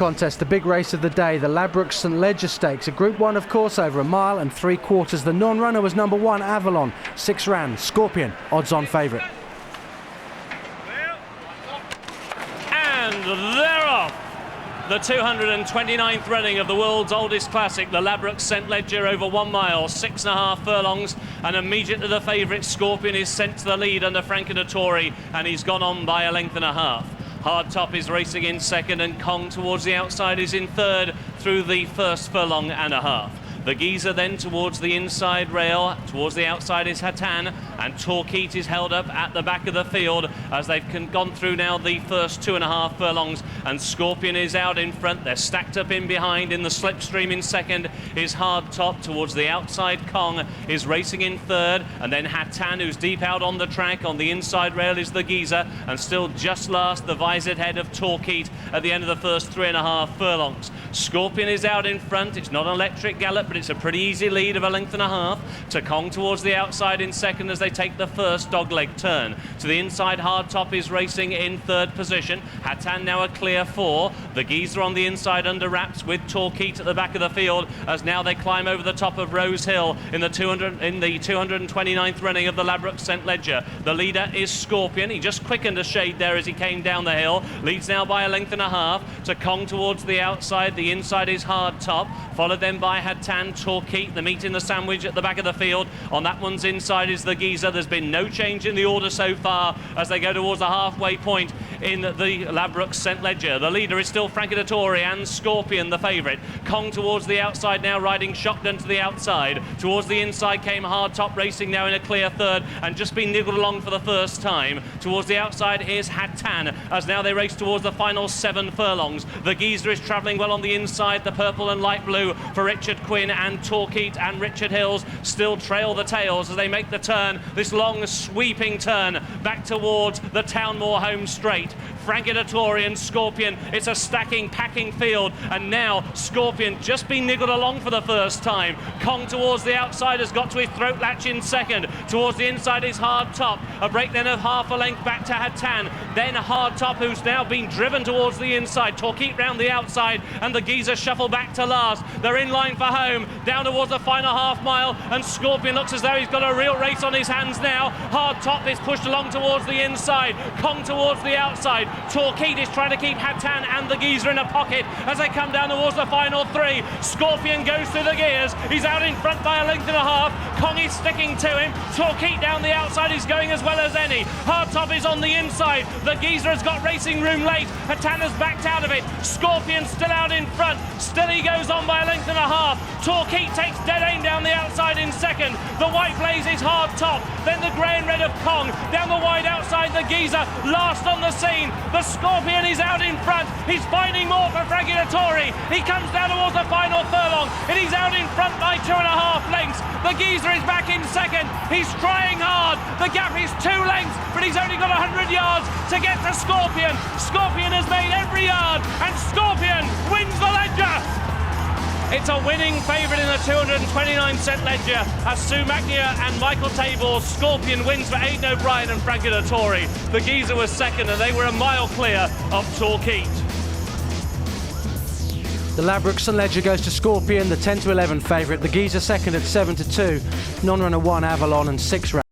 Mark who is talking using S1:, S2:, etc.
S1: Contest, the big race of the day, the Ladbrokes St Ledger Stakes, a Group 1 of course over 1 3/4 miles. The non-runner was number 1 Avalon, 6 ran, Scorpion, odds-on favourite.
S2: And they're off! The 229th running of the world's oldest classic, the Ladbrokes St Ledger, over 1 mile, 6.5 furlongs, and immediately the favourite Scorpion is sent to the lead under Frankie Dettori, and he's gone on by a length and a half. Hard Top is racing in second, and Kong towards the outside is in third through the first furlong and a half. The Geezer then towards the inside rail, towards the outside is Hatan, and Torquete is held up at the back of the field as they've gone through now the first 2.5 furlongs, and Scorpion is out in front. They're stacked up in behind. In the slipstream in second is Hard Top. Towards the outside, Kong is racing in third, and then Hatan, who's deep out on the track. On the inside rail is the Geezer, and still just last the visored head of Torquete at the end of the first 3.5 furlongs. Scorpion is out in front. It's not an electric gallop, but it's a pretty easy lead of a length and a half to Kong towards the outside in second as they take the first dogleg turn. To the inside, Hard Top is racing in third position. Hatan now a clear 4. The Geezer on the inside under wraps with Torquete at the back of the field as now they climb over the top of Rose Hill in the 229th running of the Ladbrokes St Ledger. The leader is Scorpion. He just quickened a shade there as he came down the hill. Leads now by a length and a half to Kong towards the outside. The inside is Hard Top, followed then by Hatan, Torquete, the meat in the sandwich at the back of the field. On that one's inside is the Geezer. There's been no change in the order so far as they go towards the halfway point in the Ladbrokes St Ledger. The leader is still Frankie Dettori and Scorpion, the favourite. Kong towards the outside now, riding shotgun to the outside. Towards the inside came Hard Top, racing now in a clear third and just been niggled along for the first time. Towards the outside is Hatan as now they race towards the final 7 furlongs. The Geezer is travelling well on the inside, the purple and light blue for Richard Quinn, and Torquete and Richard Hills still trail the tails as they make the turn, this long sweeping turn back towards the Townmoor home straight. Frankie Dettori and Scorpion, it's a stacking, packing field, and now Scorpion just been niggled along for the first time. Kong towards the outside has got to his throat latch in second. Towards the inside is Hard Top, a break then of half a length back to Hatan. Then Hard Top, who's now been driven towards the inside. Torquete round the outside, and the Geezer shuffle back to last. They're in line for home, down towards the final half mile, and Scorpion looks as though he's got a real race on his hands now. Hard Top is pushed along towards the inside, Kong towards the outside. Torquete is trying to keep Hatan and the Geezer in a pocket as they come down towards the final 3. Scorpion goes through the gears. He's out in front by a length and a half. Kong is sticking to him. Torquete down the outside is going as well as any. Hard Top is on the inside. The Geezer has got racing room late. Hatan has backed out of it. Scorpion still out in front. Still he goes on by a length and a half. Torquete takes dead aim down the outside in second. The white blaze is Hard Top. Then the grey and red of Kong. Down the wide outside, the Geezer last on the scene. The Scorpion is out in front. He's finding more for Frankie Dettori. He comes down towards the final furlong, and he's out in front by 2.5 lengths. The Geezer is back in second. He's trying hard. The gap is 2 lengths, but he's only got 100 yards to get to Scorpion. Scorpion has made every yard, and Scorpion wins the Ledger. It's a winning favourite in the 229 St Ledger as Sue McNear and Michael Tabor. Scorpion wins for Aidan O'Brien and Frankie Dettori. The Geezer was second, and they were a mile clear of Torquete.
S1: The Ladbrokes St Ledger goes to Scorpion, the 10 to 11 favourite. The Geezer second at 7 to 2. Non-runner 1 Avalon and 6 ran.